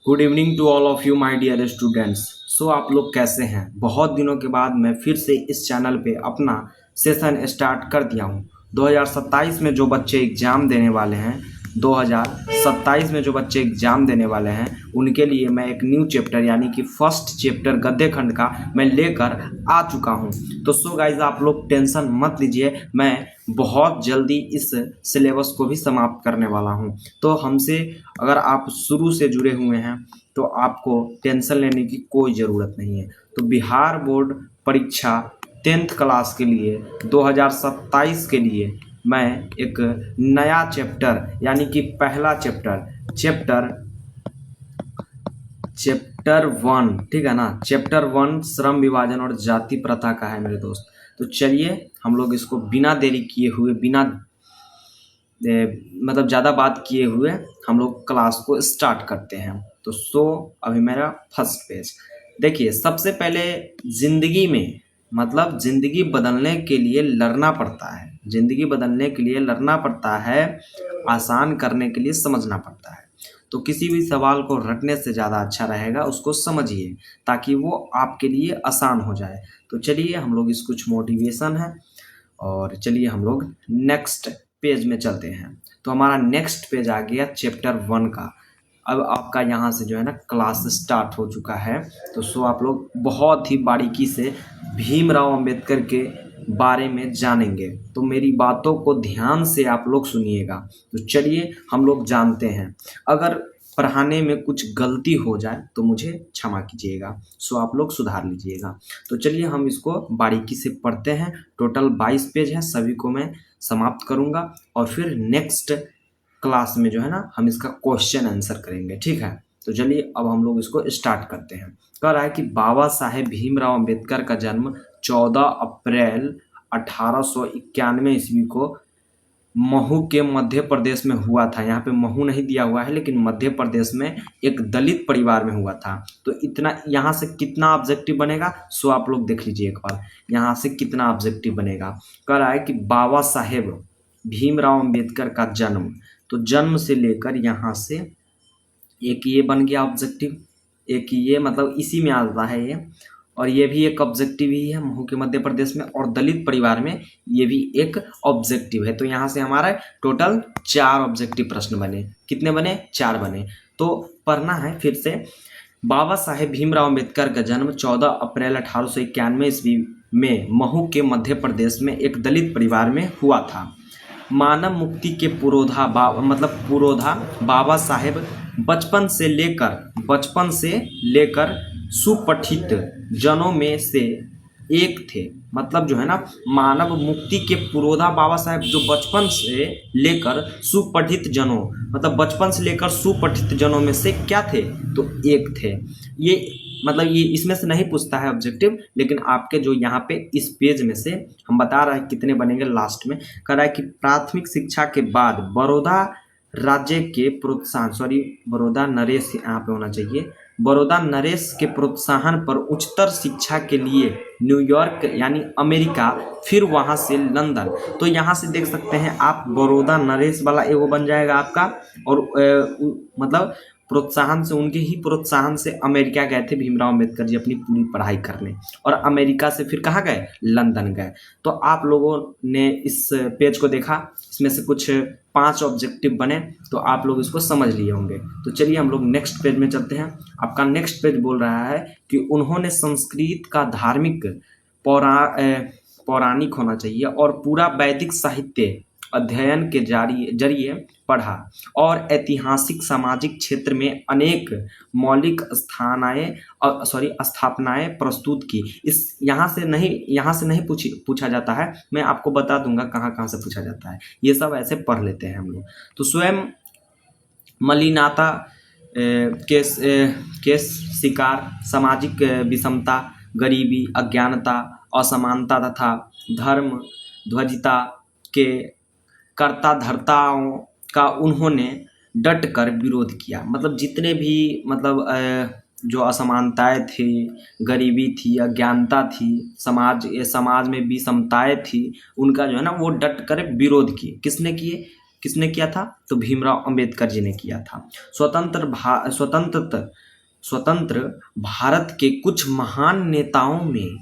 Good evening to all of you my dear students. So आप लोग कैसे हैं? बहुत दिनों के बाद मैं फिर से इस चैनल पे अपना सेशन स्टार्ट कर दिया हूँ। 2027 में जो बच्चे एग्ज़ाम देने वाले हैं 2027 में जो बच्चे एग्ज़ाम देने वाले हैं उनके लिए मैं एक न्यू चैप्टर यानी कि फर्स्ट चैप्टर गद्य खंड का मैं लेकर आ चुका हूँ। तो सो गाइज आप लोग टेंशन मत लीजिए, मैं बहुत जल्दी इस सिलेबस को भी समाप्त करने वाला हूँ। तो हमसे अगर आप शुरू से जुड़े हुए हैं तो आपको टेंशन लेने की कोई ज़रूरत नहीं है। तो बिहार बोर्ड परीक्षा 10th क्लास के लिए 2027 के लिए मैं एक नया चैप्टर यानी कि पहला चैप्टर चैप्टर 1, ठीक है ना, चैप्टर 1 श्रम विभाजन और जाति प्रथा का है मेरे दोस्त। तो चलिए हम लोग इसको बिना देरी किए हुए मतलब ज़्यादा बात किए हुए हम लोग क्लास को स्टार्ट करते हैं। तो अभी मेरा फर्स्ट पेज देखिए। सबसे पहले ज़िंदगी में मतलब ज़िंदगी बदलने के लिए लड़ना पड़ता है, ज़िंदगी बदलने के लिए लड़ना पड़ता है, आसान करने के लिए समझना पड़ता है। तो किसी भी सवाल को रटने से ज़्यादा अच्छा रहेगा उसको समझिए ताकि वो आपके लिए आसान हो जाए। तो चलिए हम लोग इस कुछ मोटिवेशन है और चलिए हम लोग नेक्स्ट पेज में चलते हैं। तो हमारा नेक्स्ट पेज आ गया चैप्टर 1 का। अब आपका यहाँ से जो है ना क्लास स्टार्ट हो चुका है। तो आप लोग बहुत ही बारीकी से भीमराव अंबेडकर के बारे में जानेंगे। तो मेरी बातों को ध्यान से आप लोग सुनिएगा। तो चलिए हम लोग जानते हैं। अगर पढ़ाने में कुछ गलती हो जाए तो मुझे क्षमा कीजिएगा, आप लोग सुधार लीजिएगा। तो चलिए हम इसको बारीकी से पढ़ते हैं। टोटल 22 पेज है, सभी को मैं समाप्त करूंगा और फिर नेक्स्ट क्लास में जो है ना हम इसका क्वेश्चन आंसर करेंगे, ठीक है। तो चलिए अब हम लोग इसको स्टार्ट करते हैं। कह रहा है कि बाबा साहेब भीमराव अंबेडकर का जन्म 14 अप्रैल 1891 ईस्वी को महू के मध्य प्रदेश में हुआ था। यहाँ पे महू नहीं दिया हुआ है लेकिन मध्य प्रदेश में एक दलित परिवार में हुआ था। तो इतना यहाँ से कितना ऑब्जेक्टिव बनेगा आप लोग देख लीजिए एक बार यहाँ से कितना ऑब्जेक्टिव बनेगा। कह रहा है कि बाबा साहेब भीमराव अंबेडकर का जन्म, तो जन्म से लेकर यहाँ से एक ये बन गया ऑब्जेक्टिव, एक ये मतलब इसी में आता है ये, और ये भी एक ऑब्जेक्टिव ही है महू के मध्य प्रदेश में, और दलित परिवार में ये भी एक ऑब्जेक्टिव है। तो यहाँ से हमारा टोटल 4 ऑब्जेक्टिव प्रश्न बने। कितने बने? 4 बने। तो पढ़ना है फिर से। बाबा साहेब भीमराव अंबेडकर का जन्म 14 अप्रैल 1891 ईस्वी में महू के मध्य प्रदेश में एक दलित परिवार में हुआ था। मानव मुक्ति के पुरोधा बाबा साहेब बचपन से लेकर सुपठित जनों में से एक थे। मतलब जो है ना मानव मुक्ति के पुरोधा बाबा साहेब जो बचपन से लेकर सुपठित जनों मतलब बचपन से लेकर सुपठित जनों में से क्या थे? तो एक थे। ये मतलब ये इसमें से नहीं पूछता है ऑब्जेक्टिव, लेकिन आपके जो यहाँ पे इस पेज में से हम बता रहे हैं कितने बनेंगे लास्ट में। कह रहा है कि प्राथमिक शिक्षा के बाद बड़ौदा राज्य के बड़ौदा नरेश यहाँ पे होना चाहिए। बड़ौदा नरेश के प्रोत्साहन पर उच्चतर शिक्षा के लिए न्यूयॉर्क यानी अमेरिका, फिर वहाँ से लंदन। तो यहाँ से देख सकते हैं आप बड़ौदा नरेश वाला एगो बन जाएगा आपका, और मतलब प्रोत्साहन से उनके ही प्रोत्साहन से अमेरिका गए थे भीमराव अंबेडकर जी अपनी पूरी पढ़ाई करने, और अमेरिका से फिर कहाँ गए? लंदन गए। तो आप लोगों ने इस पेज को देखा, इसमें से कुछ 5 ऑब्जेक्टिव बने, तो आप लोग इसको समझ लिए होंगे। तो चलिए हम लोग नेक्स्ट पेज में चलते हैं। आपका नेक्स्ट पेज बोल रहा है कि उन्होंने संस्कृत का धार्मिक पौराणिक होना चाहिए और पूरा वैदिक साहित्य अध्ययन के जरिए पढ़ा, और ऐतिहासिक सामाजिक क्षेत्र में अनेक मौलिक स्थापनाएं प्रस्तुत की। इस यहाँ से नहीं पूछा जाता है, मैं आपको बता दूंगा कहाँ कहाँ से पूछा जाता है। ये सब ऐसे पढ़ लेते हैं हम लोग। तो स्वयं मलिनाता के शिकार, सामाजिक विषमता, गरीबी, अज्ञानता, असमानता तथा धर्म ध्वजिता के कर्ता धर्ताओं का उन्होंने डट कर विरोध किया। मतलब जितने भी जो असमानताएं थी, गरीबी थी, अज्ञानता थी, समाज में विषमताएं थी, उनका जो है ना वो डट कर विरोध किए। किसने किए? किसने किया था? तो भीमराव अंबेडकर जी ने किया था। स्वतंत्र भारत के कुछ महान नेताओं में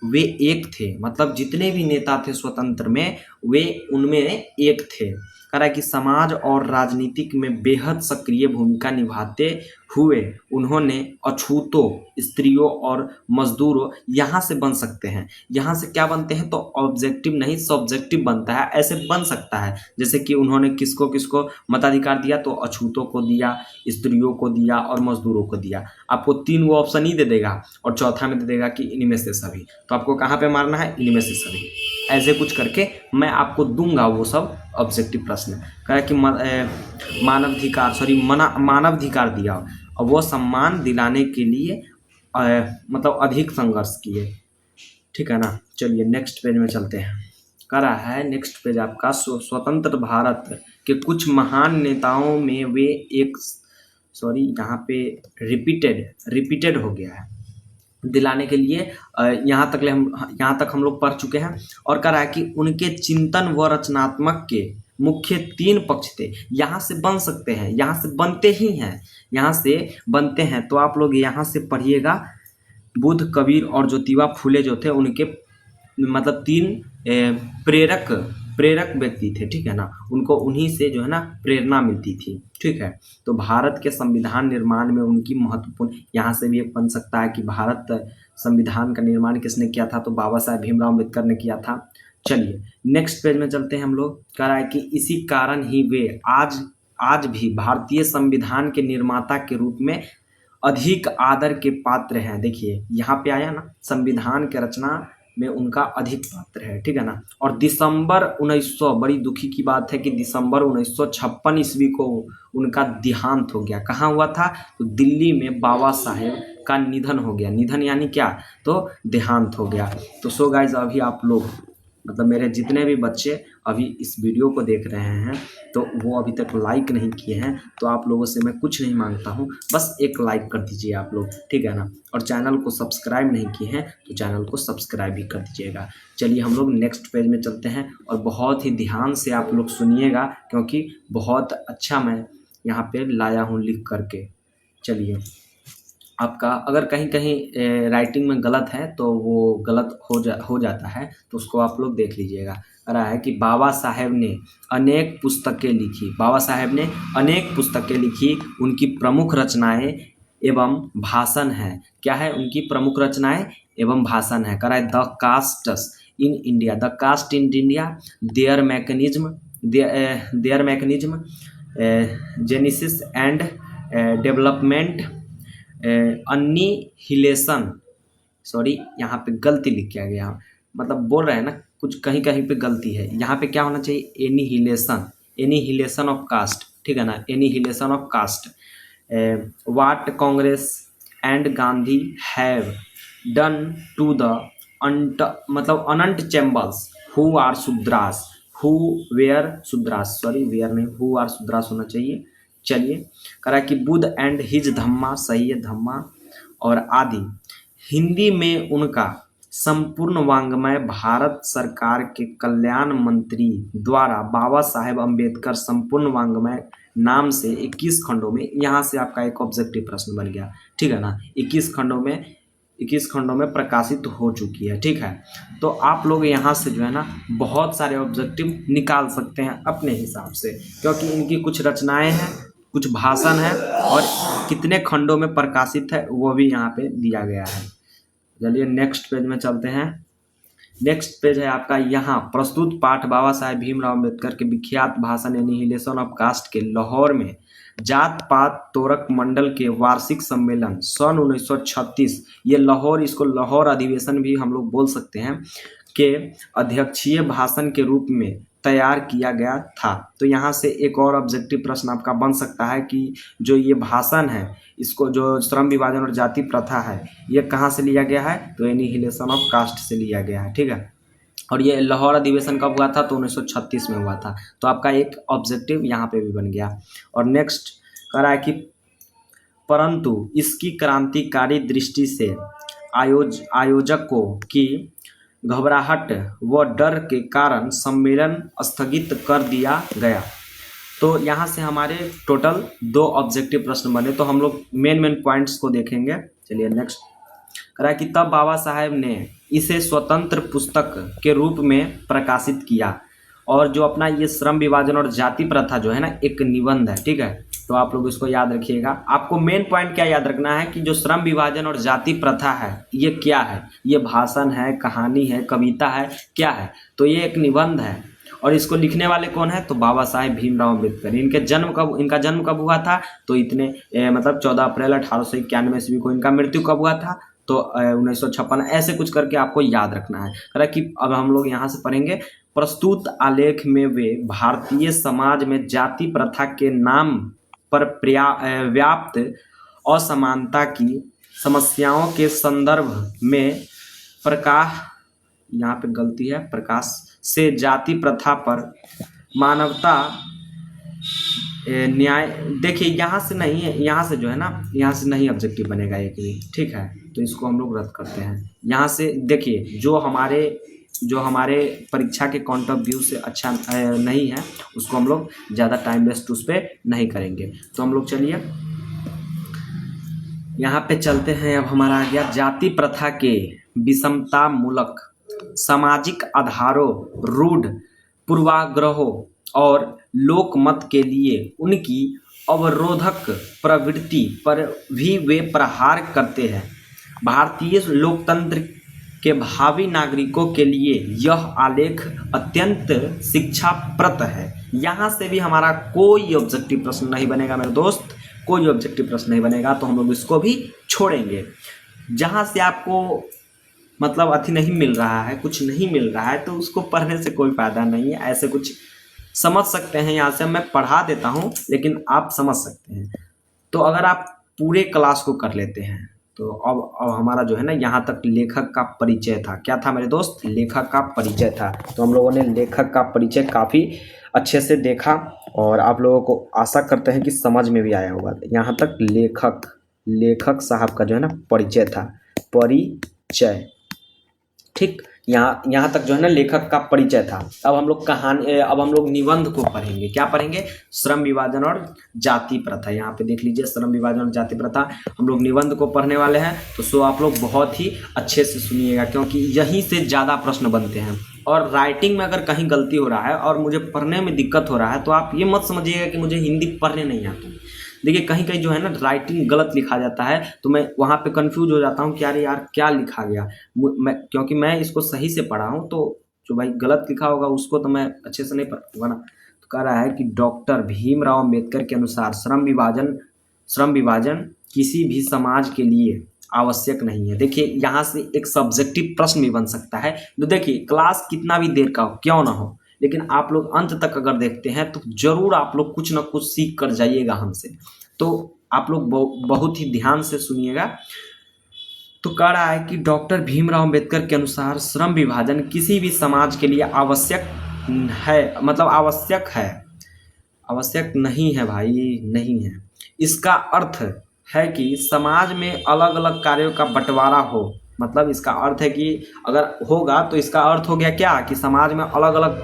वे एक थे, मतलब जितने भी नेता थे स्वतंत्र में वे उनमें एक थे। कह रहा है कि समाज और राजनीतिक में बेहद सक्रिय भूमिका निभाते हुए उन्होंने अछूतों, स्त्रियों और मजदूरों, यहाँ से बन सकते हैं, यहाँ से क्या बनते हैं? तो ऑब्जेक्टिव नहीं सब्जेक्टिव बनता है, ऐसे बन सकता है। जैसे कि उन्होंने किसको किसको मताधिकार दिया? तो अछूतों को दिया, स्त्रियों को दिया और मजदूरों को दिया। आपको 3 वो ऑप्शन ही दे देगा और चौथा में दे देगा कि इनमें से सभी। तो आपको कहाँ पे मारना है? इनमें से सभी। ऐसे कुछ करके मैं आपको दूंगा वो सब ऑब्जेक्टिव प्रश्न। कहा कि मानवाधिकार दिया और वो सम्मान दिलाने के लिए मतलब अधिक संघर्ष किए। ठीक है ना। चलिए नेक्स्ट पेज में चलते हैं। कह रहा है नेक्स्ट पेज आपका स्वतंत्र भारत के कुछ महान नेताओं में वे एक यहाँ पे रिपीटेड हो गया है दिलाने के लिए। यहाँ तक हम लोग पढ़ चुके हैं। और कह रहा है कि उनके चिंतन व रचनात्मक के मुख्य 3 पक्ष थे। यहाँ से बन सकते हैं, यहाँ से बनते ही हैं, यहाँ से बनते हैं। तो आप लोग यहाँ से पढ़िएगा। बुद्ध, कबीर और ज्योतिबा फूले जो थे उनके मतलब 3 प्रेरक व्यक्ति थे। ठीक है ना। उनको उन्हीं से जो है ना प्रेरणा मिलती थी। ठीक है। तो भारत के संविधान निर्माण में उनकी महत्वपूर्ण, यहाँ से भी एक बन सकता है कि भारत संविधान का निर्माण किसने किया था? तो बाबा साहेब भीमराव अम्बेडकर ने किया था। चलिए नेक्स्ट पेज में चलते हैं हम लोग। कह रहा है कि इसी कारण ही वे आज भी भारतीय संविधान के निर्माता के रूप में अधिक आदर के पात्र हैं। देखिए यहाँ पे आया ना, संविधान के रचना में उनका अधिक पात्र है। ठीक है ना। और दिसंबर 1900, बड़ी दुखी की बात है कि दिसंबर 1956 ईस्वी को उनका देहांत हो गया। कहाँ हुआ था? तो दिल्ली में बाबा साहेब का निधन हो गया। निधन यानी क्या? तो देहांत हो गया। तो सो गाइज अभी आप लोग मतलब मेरे जितने भी बच्चे अभी इस वीडियो को देख रहे हैं तो वो अभी तक लाइक नहीं किए हैं, तो आप लोगों से मैं कुछ नहीं मांगता हूँ, बस एक लाइक कर दीजिए आप लोग। ठीक है ना। और चैनल को सब्सक्राइब नहीं किए हैं तो चैनल को सब्सक्राइब भी कर दीजिएगा। चलिए हम लोग नेक्स्ट पेज में चलते हैं और बहुत ही ध्यान से आप लोग सुनिएगा क्योंकि बहुत अच्छा मैं यहाँ पे लाया हूँ लिख करके। चलिए आपका अगर कहीं राइटिंग में गलत है तो वो गलत हो जाता है, तो उसको आप लोग देख लीजिएगा। कह रहा है कि बाबा साहेब ने अनेक पुस्तकें लिखी। बाबा साहेब ने अनेक पुस्तकें लिखी। उनकी प्रमुख रचनाएं एवं भाषण है। क्या है? उनकी प्रमुख रचनाएं एवं भाषण है। कह रहा है the caste in India, the caste in India, their mechanism, genesis and development, annihilation, sorry यहाँ पे गलती लिख किया गया, मतलब बोल रहे हैं ना कुछ कहीं कहीं पे गलती है। यहाँ पे क्या होना चाहिए? Annihilation of caste. ठीक है ना। Annihilation of caste. What Congress and Gandhi have done to the मतलब untouchables who are Shudras, who were Shudras, sorry were नहीं, हु आर शूद्रास होना चाहिए। चलिए करा कि बुद्ध एंड हिज धम्मा, सही है धम्मा और आदि। हिंदी में उनका संपूर्ण वाङ्मय भारत सरकार के कल्याण मंत्री द्वारा बाबा साहेब अम्बेडकर संपूर्ण वाङ्मय नाम से 21 खंडों में, यहाँ से आपका एक ऑब्जेक्टिव प्रश्न बन गया। ठीक है ना। 21 खंडों में प्रकाशित हो चुकी है। ठीक है। तो आप लोग यहाँ से जो है ना बहुत सारे ऑब्जेक्टिव निकाल सकते हैं अपने हिसाब से, क्योंकि इनकी कुछ रचनाएं हैं, कुछ भाषण है और कितने खंडों में प्रकाशित है वो भी यहाँ पे दिया गया है। चलिए नेक्स्ट पेज में चलते हैं। नेक्स्ट पेज है आपका यहाँ प्रस्तुत पाठ बाबा साहेब भीमराव अम्बेडकर के विख्यात भाषण एनीहिलेशन ऑफ कास्ट के लाहौर में जात पात तोरक मंडल के वार्षिक सम्मेलन सन 1936, ये लाहौर, इसको लाहौर अधिवेशन भी हम लोग बोल सकते हैं, के अध्यक्षीय भाषण के रूप में तैयार किया गया था। तो यहाँ से एक और ऑब्जेक्टिव प्रश्न आपका बन सकता है कि जो ये भाषण है, इसको जो श्रम विभाजन और जाति प्रथा है, ये कहाँ से लिया गया है? तो एनीहिलेशन ऑफ कास्ट से लिया गया है। ठीक है। और ये लाहौर अधिवेशन कब हुआ था? तो 1936 में हुआ था। तो आपका एक ऑब्जेक्टिव यहाँ पे भी बन गया। और नेक्स्ट कह रहा है कि परंतु इसकी क्रांतिकारी दृष्टि से आयोजकों की घबराहट व डर के कारण सम्मेलन स्थगित कर दिया गया। तो यहाँ से हमारे टोटल 2 ऑब्जेक्टिव प्रश्न बने। तो हम लोग मेन पॉइंट्स को देखेंगे। चलिए नेक्स्ट करा कि तब बाबा साहेब ने इसे स्वतंत्र पुस्तक के रूप में प्रकाशित किया। और जो अपना ये श्रम विभाजन और जाति प्रथा जो है ना एक निबंध है, ठीक है। तो आप लोग इसको याद रखिएगा। आपको मेन पॉइंट क्या याद रखना है कि जो श्रम विभाजन और जाति प्रथा है ये क्या है, ये भाषण है, कहानी है, कविता है, क्या है? तो ये एक निबंध है। और इसको लिखने वाले कौन है? तो बाबा साहेब भीमराव अम्बेडकर। इनका जन्म कब हुआ था? तो मतलब 14 अप्रैल 1891 ईस्वी को। इनका मृत्यु कब हुआ था? तो 1956। ऐसे कुछ करके आपको याद रखना है। कह कि अब हम लोग यहाँ से पढ़ेंगे। प्रस्तुत आलेख में वे भारतीय समाज में जाति प्रथा के नाम पर व्याप्त असमानता की समस्याओं के संदर्भ में प्रकाश से जाति प्रथा पर मानवता न्याय। देखिए यहाँ से नहीं है, यहाँ से जो है ना, यहाँ से नहीं ऑब्जेक्टिव बनेगा एक भी, ठीक है। तो इसको हम लोग रद्द करते हैं। यहाँ से देखिए जो हमारे परीक्षा के पॉइंट ऑफ व्यू से अच्छा नहीं है उसको हम लोग ज़्यादा टाइम वेस्ट उस पर नहीं करेंगे। तो हम लोग चलिए यहाँ पे चलते हैं। अब हमारा आ गया जाति प्रथा के विषमता मूलक सामाजिक आधारों, रूढ़ पूर्वाग्रहों और लोकमत के लिए उनकी अवरोधक प्रवृत्ति पर भी वे प्रहार करते हैं। भारतीय लोकतंत्र के भावी नागरिकों के लिए यह आलेख अत्यंत शिक्षाप्रद है। यहाँ से भी हमारा कोई ऑब्जेक्टिव प्रश्न नहीं बनेगा मेरे दोस्त, कोई ऑब्जेक्टिव प्रश्न नहीं बनेगा। तो हम लोग इसको भी छोड़ेंगे। जहाँ से आपको मतलब अति नहीं मिल रहा है, कुछ नहीं मिल रहा है, तो उसको पढ़ने से कोई फ़ायदा नहीं है। ऐसे कुछ समझ सकते हैं, यहाँ से मैं पढ़ा देता हूँ लेकिन आप समझ सकते हैं। तो अगर आप पूरे क्लास को कर लेते हैं तो अब हमारा जो है ना यहाँ तक लेखक का परिचय था। क्या था मेरे दोस्त? लेखक का परिचय था। तो हम लोगों ने लेखक का परिचय काफ़ी अच्छे से देखा और आप लोगों को आशा करते हैं कि समझ में भी आया होगा। यहाँ तक लेखक साहब का जो है ना परिचय था, परिचय, ठीक। यहाँ तक जो है ना लेखक का परिचय था। अब हम लोग निबंध को पढ़ेंगे। क्या पढ़ेंगे? श्रम विभाजन और जाति प्रथा। यहाँ पे देख लीजिए, श्रम विभाजन और जाति प्रथा हम लोग निबंध को पढ़ने वाले हैं। तो सो आप लोग बहुत ही अच्छे से सुनिएगा क्योंकि यहीं से ज़्यादा प्रश्न बनते हैं। और राइटिंग में अगर कहीं गलती हो रहा है और मुझे पढ़ने में दिक्कत हो रहा है तो आप ये मत समझिएगा कि मुझे हिंदी पढ़ने नहीं आता। देखिए कहीं कहीं जो है ना राइटिंग गलत लिखा जाता है तो मैं वहाँ पे कंफ्यूज हो जाता हूँ कि अरे यार क्या लिखा गया। क्योंकि मैं इसको सही से पढ़ा हूँ, तो जो भाई गलत लिखा होगा उसको तो मैं अच्छे से नहीं पढ़ूंगा ना। तो कह रहा है कि डॉक्टर भीमराव अम्बेडकर के अनुसार श्रम विभाजन किसी भी समाज के लिए आवश्यक नहीं है। देखिए यहाँ से एक सब्जेक्टिव प्रश्न भी बन सकता है। तो देखिए क्लास कितना भी देर का हो, क्यों ना हो, लेकिन आप लोग अंत तक अगर देखते हैं तो जरूर आप लोग कुछ ना कुछ सीख कर जाइएगा हमसे। तो आप लोग बहुत ही ध्यान से सुनिएगा। तो कह रहा है कि डॉक्टर भीमराव अम्बेडकर के अनुसार श्रम विभाजन किसी भी समाज के लिए आवश्यक है, मतलब आवश्यक नहीं है भाई, नहीं है। इसका अर्थ है कि समाज में अलग अलग कार्यों का बंटवारा हो। मतलब इसका अर्थ है कि अगर होगा तो इसका अर्थ हो गया क्या कि समाज में अलग अलग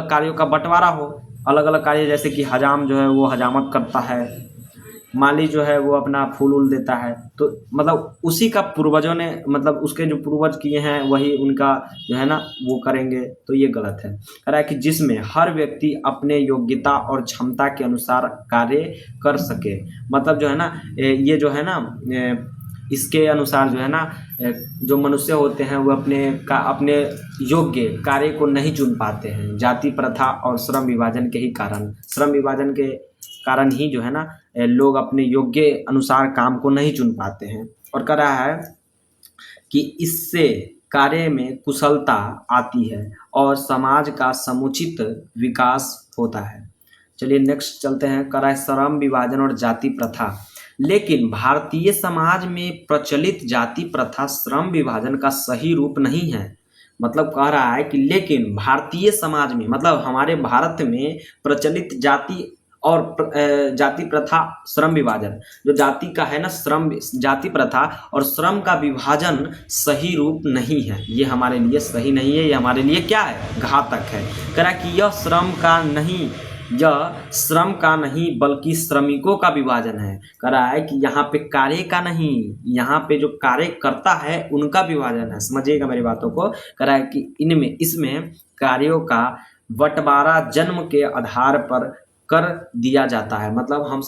कार्यों का बंटवारा हो। अलग अलग कार्य जैसे कि हजाम जो है वो हजामत करता है, माली जो है वो अपना फूल उल देता है। तो मतलब उसी का पूर्वजों ने, मतलब उसके जो पूर्वज किए हैं वही उनका जो है ना वो करेंगे, तो ये गलत है। कह रहा है कि जिसमें हर व्यक्ति अपने योग्यता और क्षमता के अनुसार कार्य कर सके। मतलब जो है ना ये जो है ना इसके अनुसार जो है ना जो मनुष्य होते हैं वो अपने योग्य कार्य को नहीं चुन पाते हैं। जाति प्रथा और श्रम विभाजन के कारण ही जो है ना लोग अपने योग्य अनुसार काम को नहीं चुन पाते हैं। और कह रहा है कि इससे कार्य में कुशलता आती है और समाज का समुचित विकास होता है। चलिए नेक्स्ट चलते हैं। कह रहा है श्रम विभाजन और जाति प्रथा। लेकिन भारतीय समाज में प्रचलित जाति प्रथा श्रम विभाजन का सही रूप नहीं है। मतलब कह रहा है कि लेकिन भारतीय समाज में, मतलब हमारे भारत में प्रचलित जाति प्रथा श्रम विभाजन, जो जाति का है ना जाति प्रथा और श्रम का विभाजन सही रूप नहीं है। ये हमारे लिए सही नहीं है, ये हमारे लिए क्या है? घातक है। कह रहा कि यह श्रम का नहीं यह श्रम का नहीं बल्कि श्रमिकों का विभाजन है। कह रहा है कि यहाँ पे कार्य का नहीं, यहाँ पे जो कार्य करता है उनका विभाजन है। समझिएगा मेरी बातों को। कह रहा है कि इसमें कार्यों का बंटवारा जन्म के आधार पर कर दिया जाता है। मतलब हम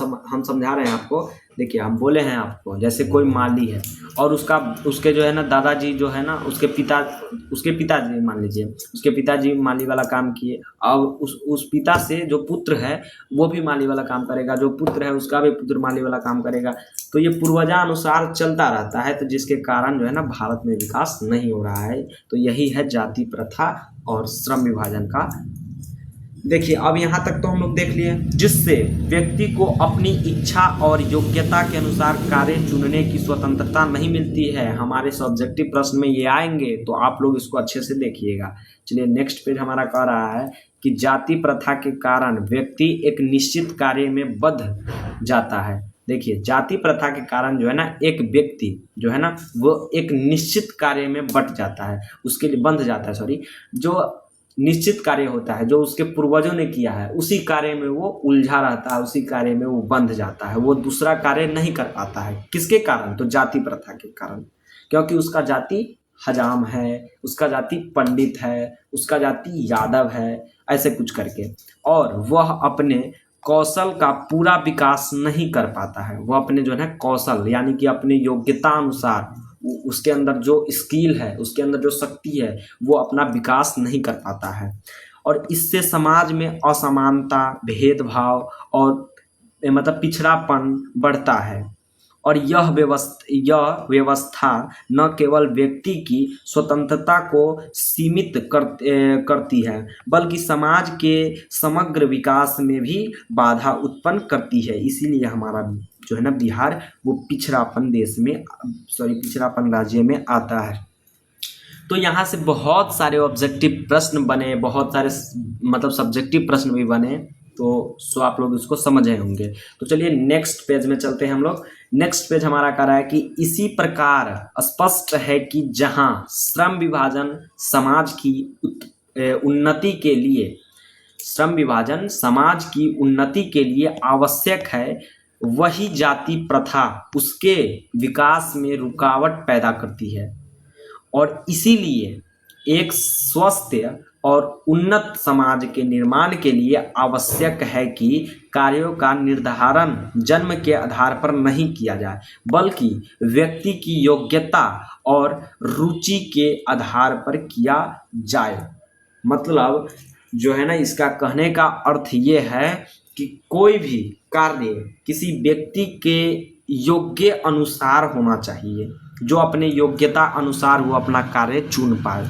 समझा रहे हैं आपको। देखिए हम बोले हैं आपको, जैसे कोई माली है और उसके जो है ना दादाजी जो है ना उसके पिताजी मान लीजिए, उसके पिताजी माली वाला काम किए और उस पिता से जो पुत्र है वो भी माली वाला काम करेगा, जो पुत्र है उसका भी पुत्र माली वाला काम करेगा। तो ये पूर्वजानुसार चलता रहता है, तो जिसके कारण जो है ना भारत में विकास नहीं हो रहा है। तो यही है जाति प्रथा और श्रम विभाजन का। देखिए अब यहाँ तक तो हम लोग देख लिए, जिससे व्यक्ति को अपनी इच्छा और योग्यता के अनुसार कार्य चुनने की स्वतंत्रता नहीं मिलती है। हमारे सब्जेक्टिव प्रश्न में ये आएंगे, तो आप लोग इसको अच्छे से देखिएगा। चलिए नेक्स्ट पेज हमारा कह रहा है कि जाति प्रथा के कारण व्यक्ति एक निश्चित कार्य में बंध जाता है। देखिए जाति प्रथा के कारण जो है ना एक व्यक्ति जो है ना वो एक निश्चित कार्य में बंट जाता है, उसके लिए बंध जाता है, जो निश्चित कार्य होता है जो उसके पूर्वजों ने किया है उसी कार्य में वो उलझा रहता है, उसी कार्य में वो बंध जाता है, वो दूसरा कार्य नहीं कर पाता है। किसके कारण? तो जाति प्रथा के कारण। क्योंकि उसका जाति हजाम है, उसका जाति पंडित है, उसका जाति यादव है, ऐसे कुछ करके, और वह अपने कौशल का पूरा विकास नहीं कर पाता है। वह अपने जो है ना कौशल यानी कि अपने योग्यता अनुसार उसके अंदर जो स्किल है, उसके अंदर जो शक्ति है, वो अपना विकास नहीं कर पाता है। और इससे समाज में असमानता, भेदभाव और मतलब पिछड़ापन बढ़ता है। और यह व्यवस्था न केवल व्यक्ति की स्वतंत्रता को सीमित करती है, बल्कि समाज के समग्र विकास में भी बाधा उत्पन्न करती है। इसीलिए हमारा जो है ना बिहार वो पिछड़ापन राज्य में आता है। तो यहाँ से बहुत सारे ऑब्जेक्टिव प्रश्न बने, बहुत सारे मतलब सब्जेक्टिव प्रश्न भी बने, तो सो आप लोग इसको समझे होंगे। तो चलिए नेक्स्ट पेज में चलते हैं हम लोग। नेक्स्ट पेज हमारा कह रहा है कि इसी प्रकार स्पष्ट है कि जहाँ श्रम विभाजन समाज की उन्नति के लिए आवश्यक है, वही जाति प्रथा उसके विकास में रुकावट पैदा करती है। और इसीलिए एक स्वस्थ और उन्नत समाज के निर्माण के लिए आवश्यक है कि कार्यों का निर्धारण जन्म के आधार पर नहीं किया जाए, बल्कि व्यक्ति की योग्यता और रुचि के आधार पर किया जाए। मतलब जो है ना इसका कहने का अर्थ ये है कि कोई भी कार्य किसी व्यक्ति के योग्य अनुसार होना चाहिए, जो अपने योग्यता अनुसार वो अपना कार्य चुन पाए।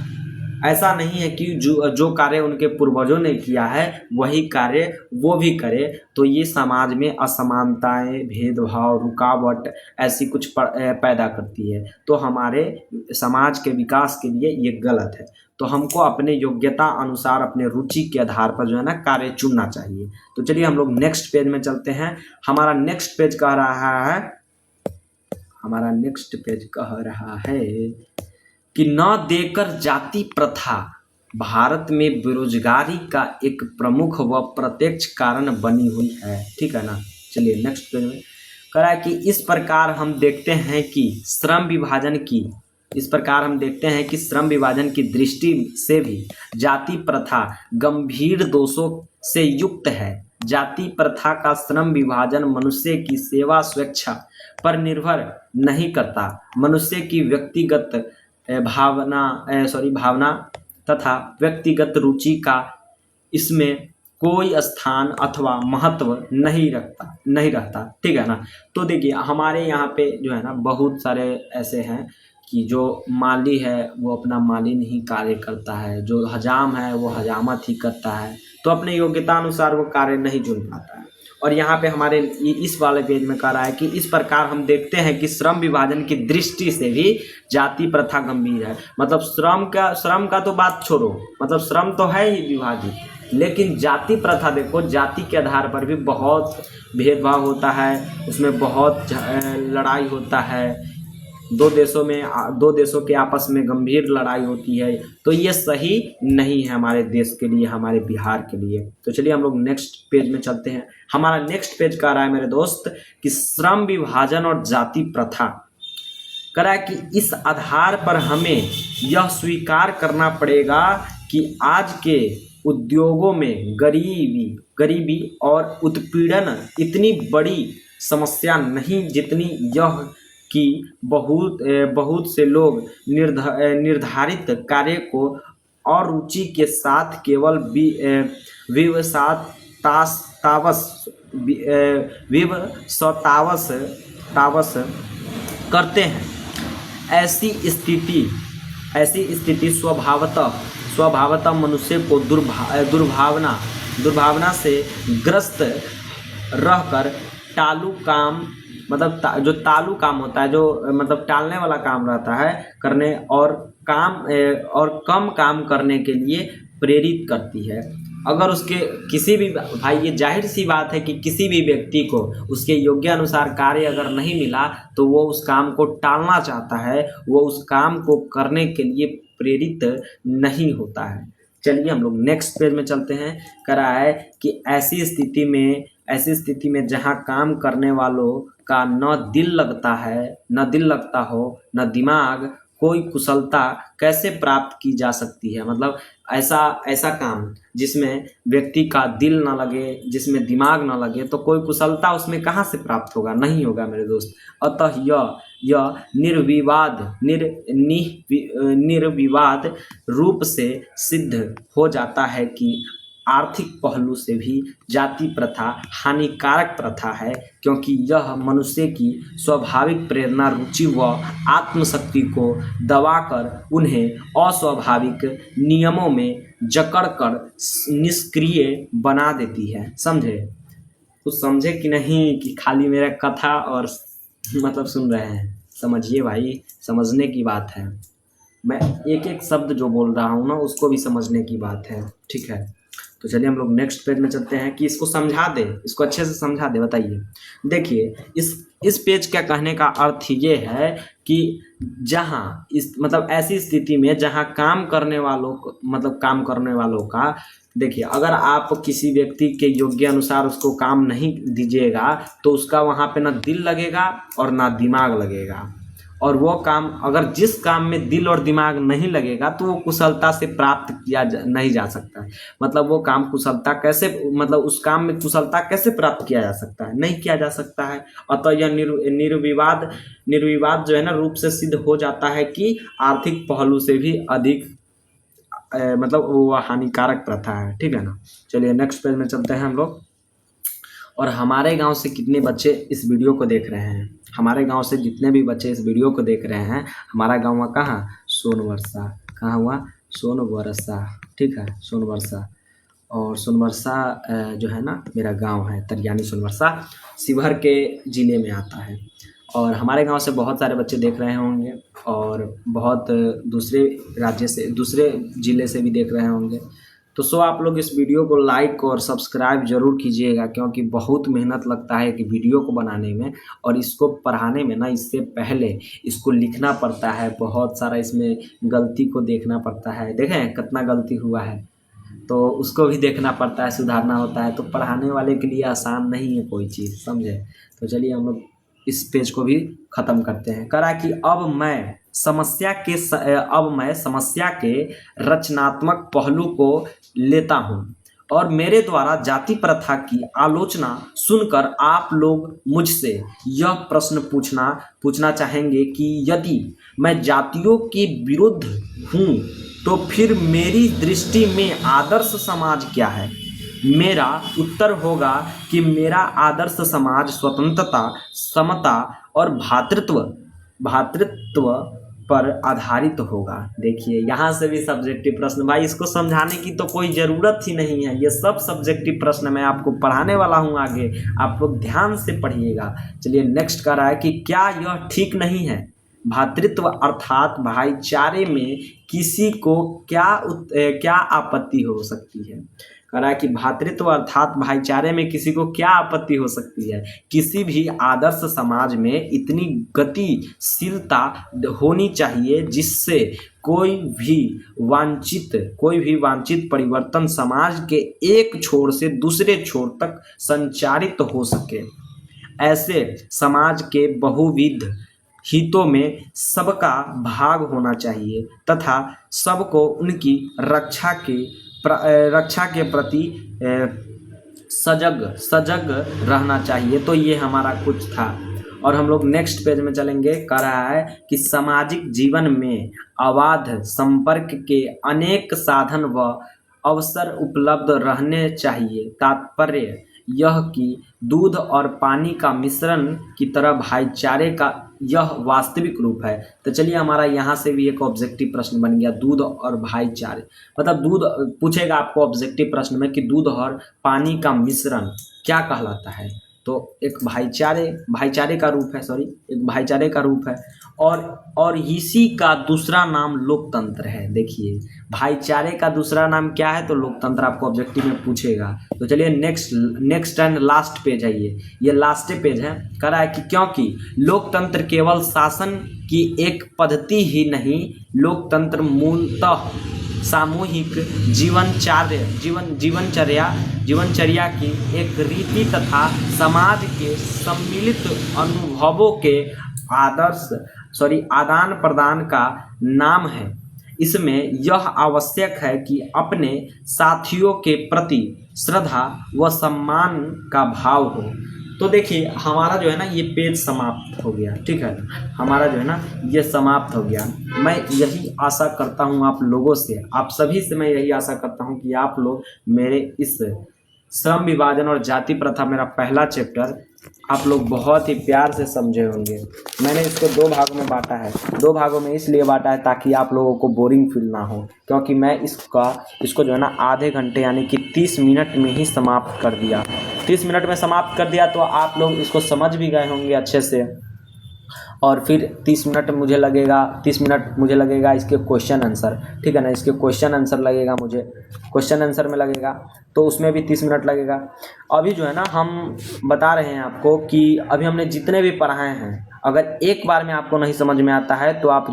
ऐसा नहीं है कि जो कार्य उनके पूर्वजों ने किया है वही कार्य वो भी करे, तो ये समाज में असमानताएं, भेदभाव, रुकावट ऐसी कुछ पैदा करती है। तो हमारे समाज के विकास के लिए ये गलत है। तो हमको अपने योग्यता अनुसार, अपने रुचि के आधार पर जो है ना कार्य चुनना चाहिए। तो चलिए हम लोग नेक्स्ट पेज में चलते हैं। हमारा नेक्स्ट पेज कह रहा है कि न देकर जाति प्रथा भारत में बेरोजगारी का एक प्रमुख व प्रत्यक्ष कारण बनी हुई है। ठीक है ना। चलिए नेक्स्ट पेज में कह रहा है कि इस प्रकार हम देखते हैं कि श्रम विभाजन की दृष्टि से भी जाति प्रथा गंभीर दोषों से युक्त है। जाति प्रथा का श्रम विभाजन मनुष्य की सेवा स्वेच्छा पर निर्भर नहीं करता। मनुष्य की व्यक्तिगत भावना तथा व्यक्तिगत रुचि का इसमें कोई स्थान अथवा महत्व नहीं रहता। ठीक है ना। तो देखिए हमारे यहाँ पे जो है ना बहुत सारे ऐसे हैं कि जो माली है वो अपना मालिन ही कार्य करता है, जो हजाम है वो हजामत ही करता है, तो अपने योग्यता अनुसार वो कार्य नहीं चुन पाता है। और यहाँ पे हमारे इस वाले पेज में कह रहा है कि इस प्रकार हम देखते हैं कि श्रम विभाजन की दृष्टि से भी जाति प्रथा गंभीर है। मतलब श्रम का तो बात छोड़ो, मतलब श्रम तो है ही विभाजित, लेकिन जाति प्रथा देखो, जाति के आधार पर भी बहुत भेदभाव होता है, उसमें बहुत लड़ाई होता है, दो देशों के आपस में गंभीर लड़ाई होती है, तो ये सही नहीं है हमारे देश के लिए, हमारे बिहार के लिए। तो चलिए हम लोग नेक्स्ट पेज में चलते हैं। हमारा नेक्स्ट पेज कह रहा है मेरे दोस्त कि श्रम विभाजन और जाति प्रथा, कह रहा है कि इस आधार पर हमें यह स्वीकार करना पड़ेगा कि आज के उद्योगों में गरीबी और उत्पीड़न इतनी बड़ी समस्या नहीं जितनी यह कि बहुत से लोग निर्धारित कार्य को और रुचि के साथ केवल विवशतावश करते हैं। ऐसी स्थिति स्वभावतः मनुष्य को दुर्भावना से ग्रस्त रहकर जो तालू काम होता है, जो मतलब टालने वाला काम रहता है करने और कम काम करने के लिए प्रेरित करती है। अगर उसके किसी भी भाई, ये जाहिर सी बात है कि किसी भी व्यक्ति को उसके योग्य अनुसार कार्य अगर नहीं मिला तो वो उस काम को टालना चाहता है, वो उस काम को करने के लिए प्रेरित नहीं होता है। चलिए हम लोग नेक्स्ट पेज में चलते हैं। कह रहा है कि ऐसी स्थिति में जहाँ काम करने वालों का न दिल लगता हो न दिमाग, कोई कुशलता कैसे प्राप्त की जा सकती है। मतलब ऐसा काम जिसमें व्यक्ति का दिल ना लगे, जिसमें दिमाग ना लगे, तो कोई कुशलता उसमें कहाँ से प्राप्त होगा, नहीं होगा मेरे दोस्त। अतः यह निर्विवाद रूप से सिद्ध हो जाता है कि आर्थिक पहलू से भी जाति प्रथा हानिकारक प्रथा है, क्योंकि यह मनुष्य की स्वाभाविक प्रेरणा, रुचि व आत्मशक्ति को दबाकर उन्हें अस्वाभाविक नियमों में जकड़कर निष्क्रिय बना देती है। समझे? कुछ समझे कि नहीं कि खाली मेरा कथा और मतलब सुन रहे हैं? समझिए भाई, समझने की बात है। मैं एक एक शब्द जो बोल रहा हूँ ना उसको भी समझने की बात है, ठीक है। तो चलिए हम लोग नेक्स्ट पेज में चलते हैं कि इसको समझा दे, इसको अच्छे से समझा दे। बताइए, देखिए इस पेज का कहने का अर्थ ये है कि जहाँ मतलब ऐसी स्थिति में जहाँ काम करने वालों का देखिए, अगर आप किसी व्यक्ति के योग्य अनुसार उसको काम नहीं दीजिएगा तो उसका वहाँ पे ना दिल लगेगा और ना दिमाग लगेगा, और वो काम अगर जिस काम में दिल और दिमाग नहीं लगेगा तो वो कुशलता से प्राप्त किया नहीं जा सकता है। मतलब वो काम कुशलता कैसे, मतलब उस काम में कुशलता कैसे प्राप्त किया जा सकता है, नहीं किया जा सकता है। अतः यह निर्विवाद जो है ना रूप से सिद्ध हो जाता है कि आर्थिक पहलू से भी अधिक मतलब वो हानिकारक प्रथा है, ठीक है ना। चलिए नेक्स्ट पेज में चलते हैं हम लोग। और हमारे गांव से कितने बच्चे इस वीडियो को देख रहे हैं? हमारे गांव से जितने भी बच्चे इस वीडियो को देख रहे हैं, हमारा गांव हुआ कहाँ? सोनवर्षा। कहाँ हुआ? सोनवर्षा, ठीक है, सोनवर्षा। और सोनवर्षा जो है ना मेरा गांव है, तरियानी सोनवर्षा, शिवहर के ज़िले में आता है। और हमारे गांव से बहुत सारे बच्चे देख रहे होंगे और बहुत दूसरे राज्य से, दूसरे ज़िले से भी देख रहे होंगे। तो आप लोग इस वीडियो को लाइक और सब्सक्राइब जरूर कीजिएगा, क्योंकि बहुत मेहनत लगता है कि वीडियो को बनाने में और इसको पढ़ाने में ना। इससे पहले इसको लिखना पड़ता है, बहुत सारा इसमें गलती को देखना पड़ता है। देखें कितना गलती हुआ है, तो उसको भी देखना पड़ता है, सुधारना होता है। तो पढ़ाने वाले के लिए आसान नहीं है कोई चीज़, समझे। तो चलिए हम लोग इस पेज को भी ख़त्म करते हैं। करा कि अब मैं समस्या के रचनात्मक पहलू को लेता हूं और मेरे द्वारा जाति प्रथा की आलोचना सुनकर आप लोग मुझसे यह प्रश्न पूछना चाहेंगे कि यदि मैं जातियों के विरुद्ध हूं तो फिर मेरी दृष्टि में आदर्श समाज क्या है? मेरा उत्तर होगा कि मेरा आदर्श समाज स्वतंत्रता, समता और भातृत्व पर आधारित होगा। देखिए यहाँ से भी सब्जेक्टिव प्रश्न, भाई इसको समझाने की तो कोई ज़रूरत ही नहीं है, ये सब सब्जेक्टिव प्रश्न मैं आपको पढ़ाने वाला हूँ आगे, आप लोग ध्यान से पढ़िएगा। चलिए नेक्स्ट कर रहा है कि क्या यह ठीक नहीं है? भातृत्व अर्थात भाईचारे में किसी को क्या आपत्ति हो सकती है? कह रहा है कि भ्रातृत्व अर्थात भाईचारे में किसी को क्या आपत्ति हो सकती है। किसी भी आदर्श समाज में इतनी गतिशीलता होनी चाहिए जिससे कोई भी वांछित परिवर्तन समाज के एक छोर से दूसरे छोर तक संचारित हो सके। ऐसे समाज के बहुविध हितों में सबका भाग होना चाहिए तथा सबको उनकी रक्षा के प्रति सजग रहना चाहिए। तो ये हमारा कुछ था और हम लोग नेक्स्ट पेज में चलेंगे। कह रहा है कि सामाजिक जीवन में अबाध संपर्क के अनेक साधन व अवसर उपलब्ध रहने चाहिए। तात्पर्य यह कि दूध और पानी का मिश्रण की तरह भाईचारे का यह वास्तविक रूप है। तो चलिए हमारा यहाँ से भी एक ऑब्जेक्टिव प्रश्न बन गया, दूध और भाईचारे। मतलब दूध पूछेगा आपको ऑब्जेक्टिव प्रश्न में कि दूध और पानी का मिश्रण क्या कहलाता है। तो एक भाईचारे का रूप है, एक भाईचारे का रूप है और इसी का दूसरा नाम लोकतंत्र है। देखिए भाईचारे का दूसरा नाम क्या है, तो लोकतंत्र आपको ऑब्जेक्टिव में पूछेगा। तो चलिए नेक्स्ट एंड लास्ट पेज है, ये लास्ट पेज है। कह रहा है कि क्योंकि लोकतंत्र केवल शासन की एक पद्धति ही नहीं, लोकतंत्र मूलतः सामूहिक जीवनचर्या की एक रीति तथा समाज के सम्मिलित अनुभवों के आदान प्रदान का नाम है। इसमें यह आवश्यक है कि अपने साथियों के प्रति श्रद्धा व सम्मान का भाव हो। तो देखिए हमारा जो है ना ये पेज समाप्त हो गया, ठीक है, हमारा जो है ना ये समाप्त हो गया। मैं यही आशा करता हूँ आप लोगों से, आप सभी से मैं यही आशा करता हूँ कि आप लोग मेरे इस श्रम विभाजन और जाति प्रथा मेरा पहला चैप्टर आप लोग बहुत ही प्यार से समझे होंगे। मैंने इसको 2 भागों में बांटा है, 2 भागों में इसलिए बांटा है ताकि आप लोगों को बोरिंग फील ना हो, क्योंकि मैं इसको जो है ना आधे घंटे यानी कि 30 मिनट में ही समाप्त कर दिया। 30 मिनट में समाप्त कर दिया तो आप लोग इसको समझ भी गए होंगे अच्छे से। और फिर 30 मिनट मुझे लगेगा इसके क्वेश्चन आंसर, ठीक है ना, इसके क्वेश्चन आंसर लगेगा, मुझे क्वेश्चन आंसर में लगेगा, तो उसमें भी 30 मिनट लगेगा। अभी जो है ना हम बता रहे हैं आपको कि अभी हमने जितने भी पढ़ाए हैं, अगर एक बार में आपको नहीं समझ में आता है तो आप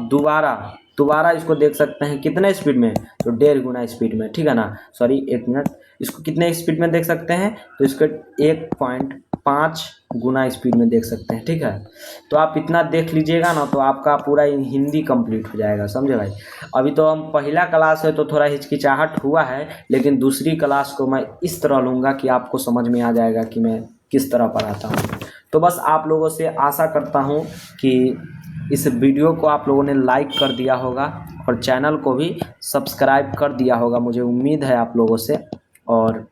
दोबारा इसको देख सकते हैं। कितने स्पीड में, तो 1.5 गुना स्पीड में, ठीक है ना, 1 मिनट, इसको कितने स्पीड में देख सकते हैं, तो इसको 1.5 गुना स्पीड में देख सकते हैं, ठीक है। तो आप इतना देख लीजिएगा ना तो आपका पूरा हिंदी कंप्लीट हो जाएगा, समझे भाई। अभी तो हम पहला क्लास है तो थोड़ा हिचकिचाहट हुआ है, लेकिन दूसरी क्लास को मैं इस तरह लूँगा कि आपको समझ में आ जाएगा कि मैं किस तरह पढ़ाता हूँ। तो बस आप लोगों से आशा करता हूँ कि इस वीडियो को आप लोगों ने लाइक कर दिया होगा और चैनल को भी सब्सक्राइब कर दिया होगा, मुझे उम्मीद है आप लोगों से। और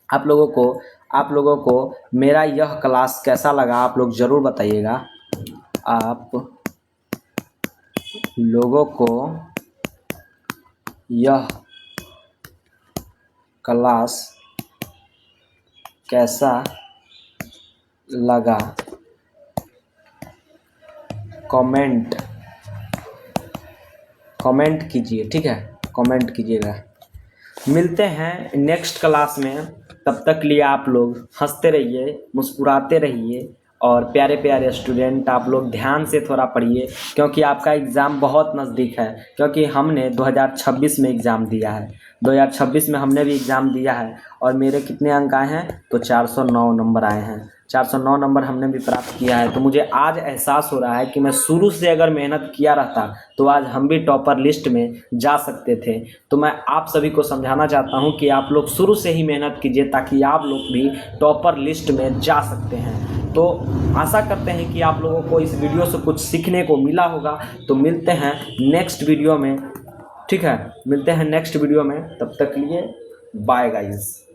आप लोगों को मेरा यह क्लास कैसा लगा आप लोग ज़रूर बताइएगा। आप लोगों को यह क्लास कैसा लगा कमेंट कीजिए, ठीक है, कमेंट कीजिएगा। मिलते हैं नेक्स्ट क्लास में, तब तक लिए आप लोग हंसते रहिए, मुस्कुराते रहिए और प्यारे प्यारे स्टूडेंट आप लोग ध्यान से थोड़ा पढ़िए, क्योंकि आपका एग्ज़ाम बहुत नज़दीक है। क्योंकि हमने 2026 में एग्ज़ाम दिया है, 2026 में हमने भी एग्ज़ाम दिया है और मेरे कितने अंक आए हैं, तो 409 नंबर आए हैं, 409 नंबर हमने भी प्राप्त किया है। तो मुझे आज एहसास हो रहा है कि मैं शुरू से अगर मेहनत किया रहता तो आज हम भी टॉपर लिस्ट में जा सकते थे। तो मैं आप सभी को समझाना चाहता हूं कि आप लोग शुरू से ही मेहनत कीजिए ताकि आप लोग भी टॉपर लिस्ट में जा सकते हैं। तो आशा करते हैं कि आप लोगों को इस वीडियो से कुछ सीखने को मिला होगा। तो मिलते हैं नेक्स्ट वीडियो में, ठीक है, मिलते हैं नेक्स्ट वीडियो में, तब तक के लिए बाय गाइस।